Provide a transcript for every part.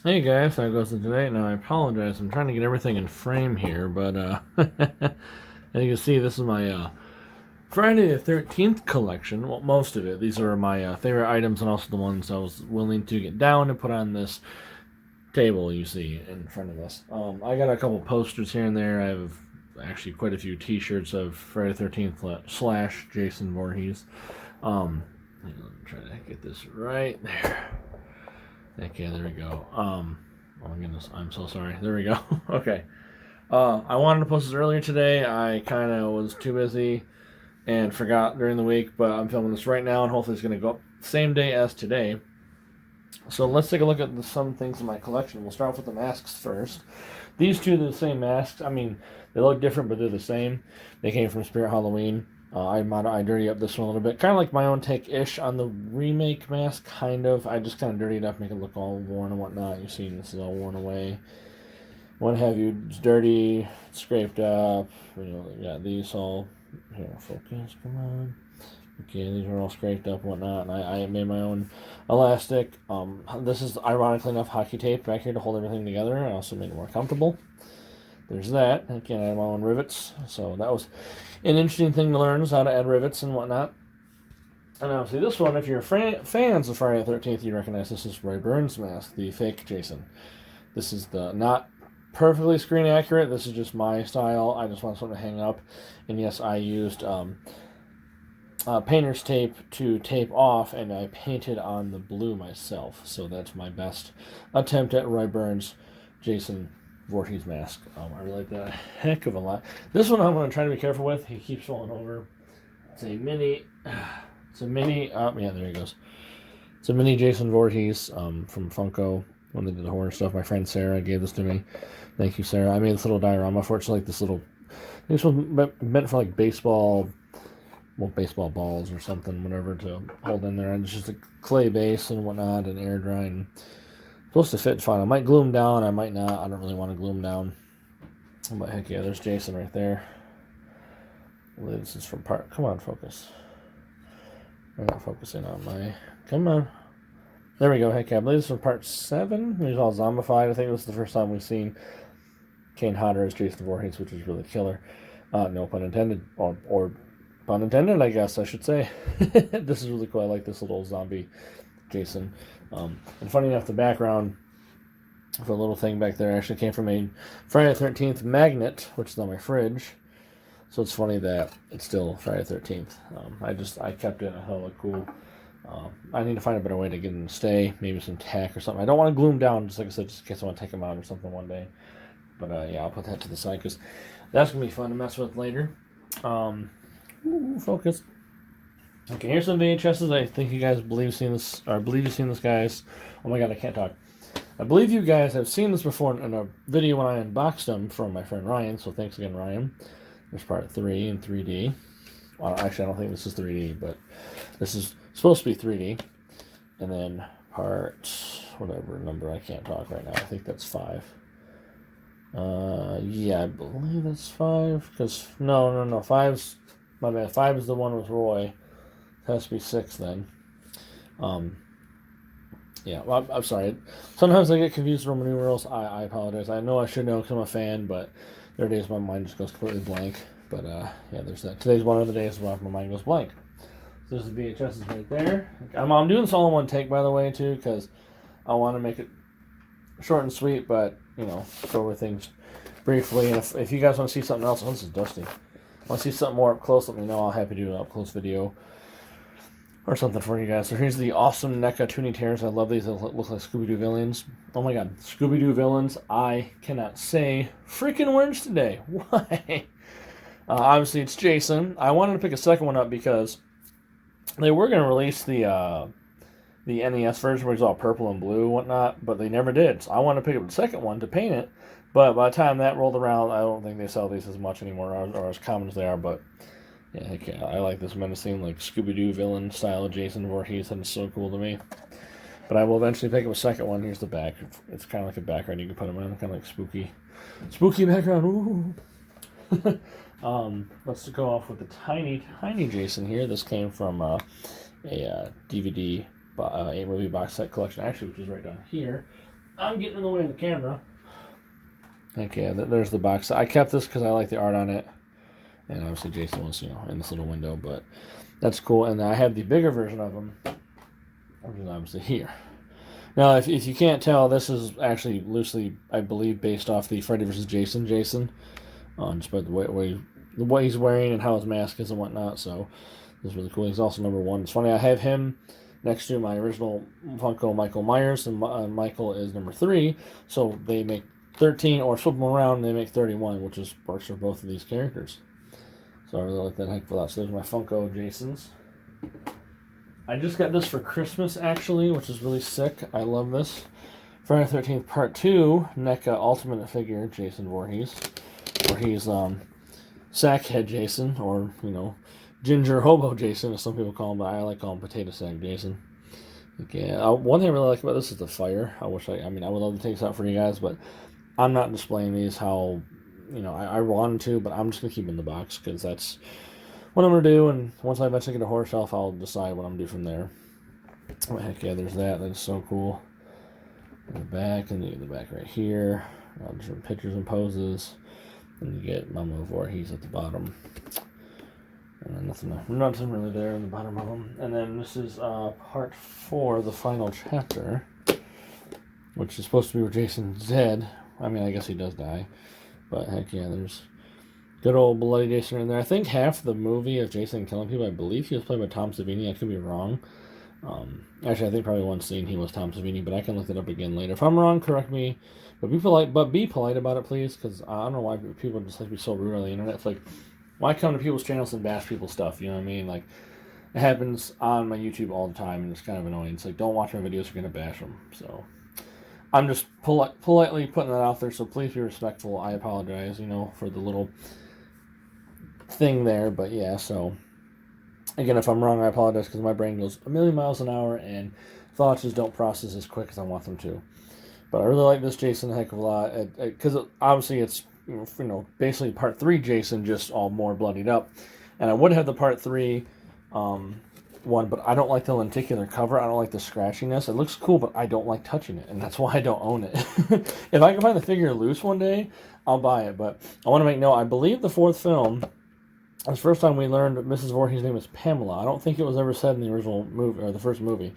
Hey guys, how goes it today? Now I apologize, I'm trying to get everything in frame here, but as you can see, this is my Friday the 13th collection. Well, most of it. These are my favorite items and also the ones I was willing to get down and put on this table you see in front of us. I got a couple posters here and there. I have actually quite a few t-shirts of Friday the 13th slash Jason Voorhees. Let me try to get this right there. Okay, there we go. Oh my goodness, I'm so sorry. There we go. Okay. I wanted to post this earlier today. I kind of was too busy and forgot during the week, but I'm filming this right now, and hopefully it's going to go up same day as today. So let's take a look at some things in my collection. We'll start off with the masks first. These two are the same masks. I mean, they look different, but they're the same. They came from Spirit Halloween. I dirty up this one a little bit, kind of like my own take-ish on the remake mask, kind of. I just kind of dirty it up, make it look all worn and whatnot. You see, this is all worn away. What have you? It's dirty, scraped up. You know, got these all. Here, focus. Come on. Okay, these are all scraped up and whatnot, and I made my own elastic. This is ironically enough hockey tape back here to hold everything together. I also made it more comfortable. There's that. Again, I have my own rivets, so that was an interesting thing to learn, is how to add rivets and whatnot. And obviously this one, if you're fans of Friday the 13th, you recognize this is Roy Burns' mask, the fake Jason. This is the not perfectly screen accurate. This is just my style. I just want something to hang up. And yes, I used painter's tape to tape off, and I painted on the blue myself. So that's my best attempt at Roy Burns' Jason Voorhees mask. I really like that a heck of a lot. This one I'm going to try to be careful with. He keeps falling over. It's a mini. It's a mini. Yeah, there he goes. It's a mini Jason Voorhees from Funko when they did the horror stuff. My friend Sarah gave this to me. Thank you, Sarah. I made this little diorama for it. It's like this little. This was meant for like baseball balls or something, whatever, to hold in there. And it's just a clay base and whatnot, and air dry, and supposed to fit fine. I might glue them down, I might not. I don't really want to glue them down. But heck yeah, there's Jason right there. I believe this is from part. Come on, focus. I'm not focusing on my. Come on. There we go. Heck yeah, I believe this is from part 7. He's all zombified. I think this is the first time we've seen Kane Hodder as Jason Voorhees, which is really killer. No pun intended. Or pun intended, I guess I should say. This is really cool. I like this little zombie Jason. And funny enough, the background for the little thing back there actually came from a Friday the 13th magnet, which is on my fridge. So it's funny that it's still Friday the 13th. I kept it. I thought it looked cool. I need to find a better way to get them to stay. Maybe some tack or something. I don't want to glue them down, just like I said, just in case I want to take them out or something one day. But yeah, I'll put that to the side because that's going to be fun to mess with later. Focus. Okay, here's some VHSs. I think you guys believe you've seen this, guys. Oh my god, I can't talk. I believe you guys have seen this before in a video when I unboxed them from my friend Ryan, so thanks again, Ryan. There's part 3 in 3D. Well, actually, I don't think this is 3D, but this is supposed to be 3D. And then part, whatever number, I can't talk right now. I think that's 5. Yeah, I believe that's 5, because, no, 5's, my bad, 5 is the one with Roy. It has to be 6 then. Yeah, well, I'm sorry. Sometimes I get confused with Roman numerals. I apologize. I know I should know because I'm a fan, but there are days my mind just goes completely blank. But yeah, there's that. Today's one of the days where my mind goes blank. So there's the VHSs right there. I'm doing this all in one take, by the way, too, because I want to make it short and sweet, but, you know, go over things briefly. And if you guys want to see something else, this is dusty. Want to see something more up close, let me know. I'll happy to do an up close video or something for you guys. So here's the awesome NECA Toonie Terrors. I love these. They look like Scooby-Doo villains. Oh my god, Scooby-Doo villains. I cannot say freaking words today. Why? Obviously, it's Jason. I wanted to pick a second one up because they were going to release the NES version where it's all purple and blue and whatnot, but they never did. So I wanted to pick up the second one to paint it. But by the time that rolled around, I don't think they sell these as much anymore, or as common as they are. But yeah, heck yeah, I like this menacing, like Scooby-Doo villain style of Jason Voorhees, and it's so cool to me. But I will eventually pick up a second one. Here's the back. It's kind of like a background you can put them on, kind of like spooky background. Ooh. Let's go off with the tiny Jason here. This came from a DVD, a movie box set collection, actually, which is right down here. I'm getting in the way of the camera. Okay, there's the box. I kept this because I like the art on it. And obviously Jason was, in this little window, but that's cool. And I have the bigger version of him, which is obviously here. Now, if you can't tell, this is actually loosely, I believe, based off the Freddy vs. Jason, just by the way he's wearing and how his mask is and whatnot. So this is really cool. He's also number 1. It's funny, I have him next to my original Funko Michael Myers, and Michael is number 3. So they make 13, or flip them around, and they make 31, which works for both of these characters. So I really like that heck of a lot. So there's my Funko Jasons. I just got this for Christmas, actually, which is really sick. I love this. Friday the 13th Part 2, NECA Ultimate Figure, Jason Voorhees. Where he's Sackhead Jason, or, Ginger Hobo Jason, as some people call him, but I like calling him Potato Sack Jason. Okay, one thing I really like about this is the fire. I would love to take this out for you guys, but I'm not displaying these how, I wanted to, but I'm just going to keep them in the box, because that's what I'm going to do, and once I eventually get a horror shelf, I'll decide what I'm going to do from there. Oh, heck yeah, there's that. That's so cool. In the back, and the back right here. Different pictures and poses. And you get Mama Voorhees at the bottom. And then nothing really there in the bottom of them. And then this is part 4, the final chapter, which is supposed to be where Jason's dead. I mean, I guess he does die. But heck yeah, there's good old bloody Jason in there. I think half the movie of Jason killing people, I believe he was played by Tom Savini. I could be wrong. Actually, I think probably one scene he was Tom Savini, but I can look it up again later. If I'm wrong, correct me. But be polite about it, please, because I don't know why people just like to be so rude on the internet. It's like, why come to people's channels and bash people's stuff? You know what I mean? Like, it happens on my YouTube all the time, and it's kind of annoying. It's like, don't watch my videos, you're going to bash them. So I'm just politely putting that out there, so please be respectful. I apologize, for the little thing there, but yeah, so again, if I'm wrong, I apologize, because my brain goes a million miles an hour, and thoughts just don't process as quick as I want them to. But I really like this Jason a heck of a lot, because obviously it's, basically part 3 Jason, just all more bloodied up. And I would have the part 3 one, but I don't like the lenticular cover. I don't like the scratchiness. It looks cool, but I don't like touching it, and that's why I don't own it. If I can find the figure loose one day, I'll buy it. But I want to make note, I believe the 4th film, that's the first time we learned that Mrs. Voorhees' name is Pamela. I don't think it was ever said in the original movie, or the first movie.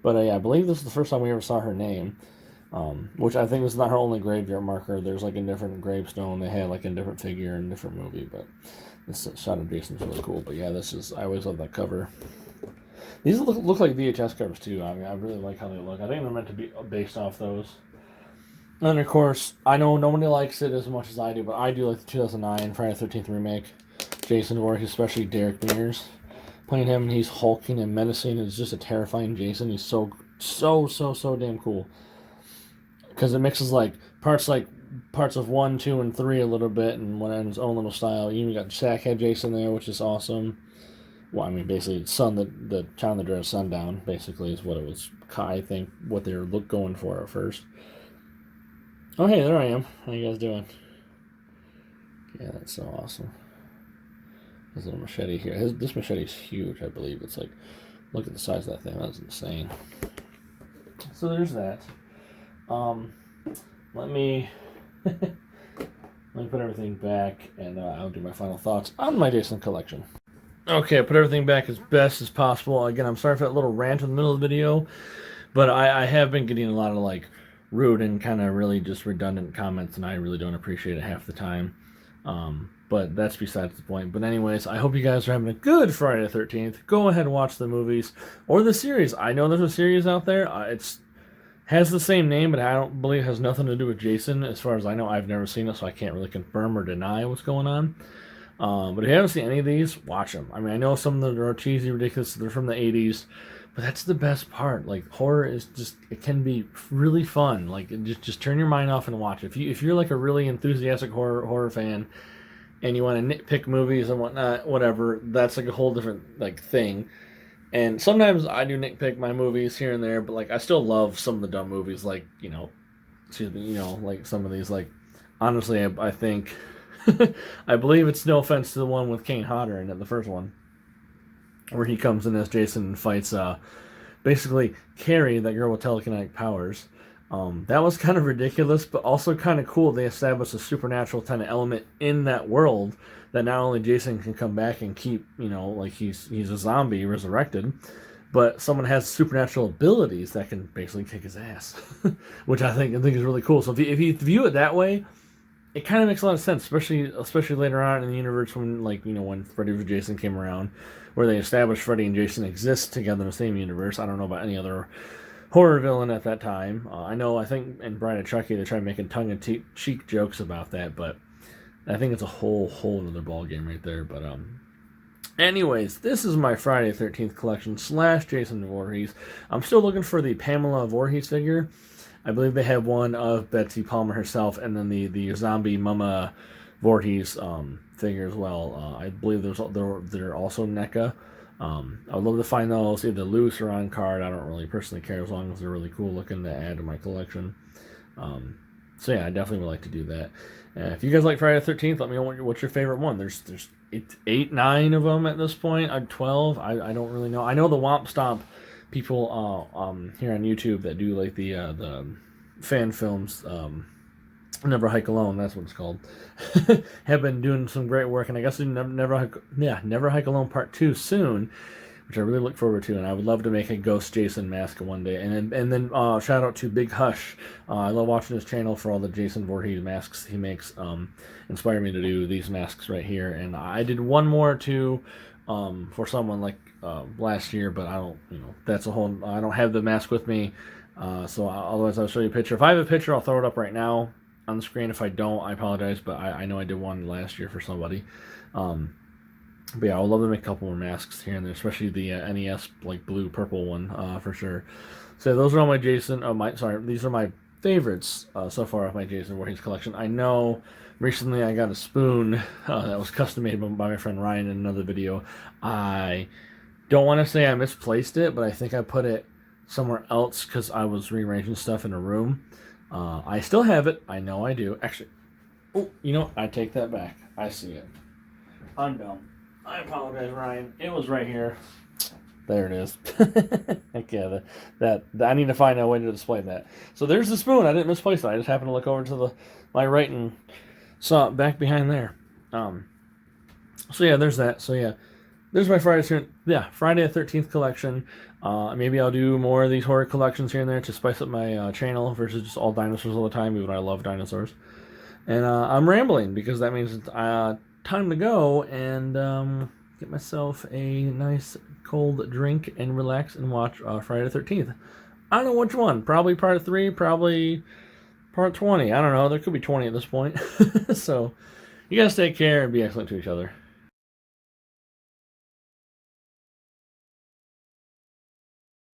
But yeah, I believe this is the first time we ever saw her name. Which I think is not her only graveyard marker. There's like a different gravestone they had, like a different figure in a different movie. But this shot of Jason's really cool. But yeah, I always love that cover. These look like VHS covers too. I mean, I really like how they look. I think they're meant to be based off those. And of course, I know nobody likes it as much as I do, but I do like the 2009 Friday the 13th remake. Jason Voorhees, especially Derek Mears playing him, and he's hulking and menacing. It's just a terrifying Jason. He's so damn cool. Because it mixes parts of 1, 2, and 3 a little bit, and one in his own little style. You even got Sackhead Jason there, which is awesome. Well, I mean, basically, the Town that Dreads Sundown, basically, is what it was. I think what they were going for at first. Oh, hey, there I am. How you guys doing? Yeah, that's so awesome. This little machete here. This machete is huge, I believe. It's like, look at the size of that thing. That's insane. So there's that. Let me put everything back, and I'll do my final thoughts on my Jason collection. Okay, I put everything back as best as possible. Again, I'm sorry for that little rant in the middle of the video, but I have been getting a lot of rude and kind of really just redundant comments, and I really don't appreciate it half the time. But that's besides the point. But anyways, I hope you guys are having a good Friday the 13th. Go ahead and watch the movies or the series. I know there's a series out there. It's has the same name, but I don't believe it has nothing to do with Jason. As far as I know, I've never seen it, so I can't really confirm or deny what's going on. But if you haven't seen any of these, watch them. I mean, I know some of them are cheesy, ridiculous. They're from the 80s. But that's the best part. Horror is just, it can be really fun. Just turn your mind off and watch it. If you're a really enthusiastic horror fan, and you want to nitpick movies and whatnot, whatever, that's a whole different thing. And sometimes I do nitpick my movies here and there, but I still love some of the dumb movies, some of these, honestly, I think, I believe it's no offense to the one with Kane Hodder in it, the first one, where he comes in as Jason and fights, basically Carrie, that girl with telekinetic powers. That was kind of ridiculous, but also kind of cool. They established a supernatural kind of element in that world that not only Jason can come back and keep, like he's a zombie resurrected, but someone has supernatural abilities that can basically kick his ass, which I think is really cool. So if you view it that way, it kind of makes a lot of sense, especially later on in the universe when when Freddy vs. Jason came around, where they established Freddy and Jason exist together in the same universe. I don't know about any other horror villain at that time. I think in Bride of Chucky they tried making tongue-in-cheek jokes about that, but I think it's a whole other ball game right there. But anyways, this is my Friday the 13th collection / Jason Voorhees. I'm still looking for the Pamela Voorhees figure. I believe they have one of Betsy Palmer herself, and then the zombie Mama Voorhees figure as well. I believe they're also NECA. I'd love to find those either loose or on card. I don't really personally care as long as they're really cool looking to add to my collection. So yeah, I definitely would like to do that. If you guys like Friday the 13th, let me know what's your favorite one. There's 9 of them at this point. 12. I don't really know. I know the Womp Stomp people here on YouTube that do like the fan films. Never Hike Alone, that's what it's called, have been doing some great work, and I guess Never Hike Alone Part 2 soon, which I really look forward to, and I would love to make a Ghost Jason mask one day. And then shout out to Big Hush. I love watching his channel for all the Jason Voorhees masks he makes. Inspired me to do these masks right here, and I did one more too for someone like last year, but I don't, that's a whole, I don't have the mask with me, so otherwise I'll show you a picture. If I have a picture, I'll throw it up right now on the screen. If I don't, I apologize, but I know I did one last year for somebody. But yeah, I would love to make a couple more masks here and there, especially the NES like blue purple one for sure. So those are all my Jason. These are my favorites so far of my Jason Voorhees collection. I know recently I got a spoon that was custom made by my friend Ryan in another video. I don't want to say I misplaced it, but I think I put it somewhere else because I was rearranging stuff in a room. I still have it. I know I do. Actually, I take that back. I see it. I'm dumb. I apologize, Ryan. It was right here. There it is. Heck yeah, that I need to find a way to display that. So there's the spoon. I didn't misplace it. I just happened to look over to my right and saw it back behind there. So yeah, there's that. So yeah, there's my Friday the 13th collection. Maybe I'll do more of these horror collections here and there to spice up my channel versus just all dinosaurs all the time, even though I love dinosaurs. And I'm rambling because that means it's time to go and get myself a nice cold drink and relax and watch Friday the 13th. I don't know which one. Probably part 3, probably part 20. I don't know. There could be 20 at this point. So you guys take care and be excellent to each other.